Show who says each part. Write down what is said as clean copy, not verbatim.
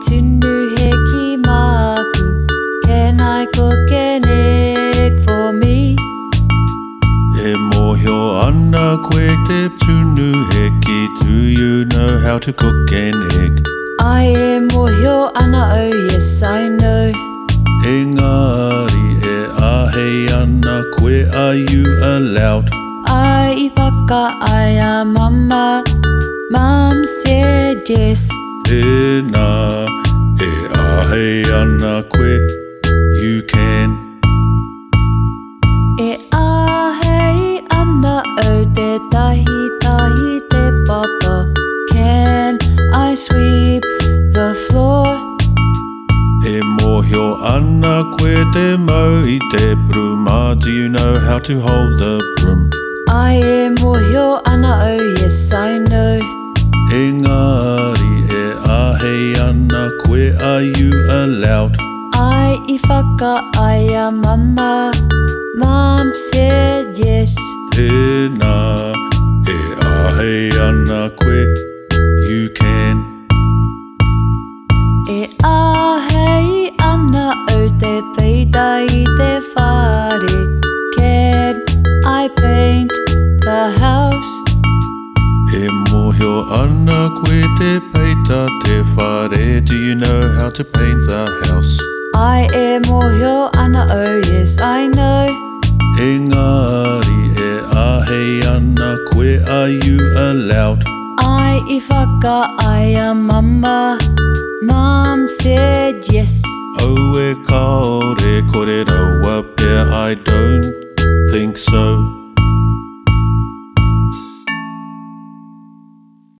Speaker 1: tunu he ki māku. Can I cook an egg for me?
Speaker 2: E mōhio ana koe te tunu heki. Do you know how to cook an egg?
Speaker 1: I am mōhio ana, oh yes I know.
Speaker 2: Engari e ahei ana koe, are you allowed?
Speaker 1: Ai I whakaaia mama. Mum said yes.
Speaker 2: Tēnā e ahei ana koe, you can.
Speaker 1: E ahei ana o te tahi tahi te papa. Can I sweep the floor?
Speaker 2: E mōhio ana koe te mau I te bruma. Do you know how to hold the broom?
Speaker 1: I am mōhio ana, oh yes I know.
Speaker 2: Engari e ahei ana koe, are you allowed?
Speaker 1: Ai I whakaaia mama. Mum said yes.
Speaker 2: Tēnā e ahei ana koe, you can.
Speaker 1: E ahei ana o te peita I te whare. Can I paint the house?
Speaker 2: E mōhio ana koe te peita te whare. Do you know how to paint the house?
Speaker 1: I am mōhio ana, oh yes I know.
Speaker 2: Engari e ahei ana koe, are you allowed?
Speaker 1: Ai I whakaaia mama. Mum said yes.
Speaker 2: Oh e kaore kore rawa pea, I don't think so.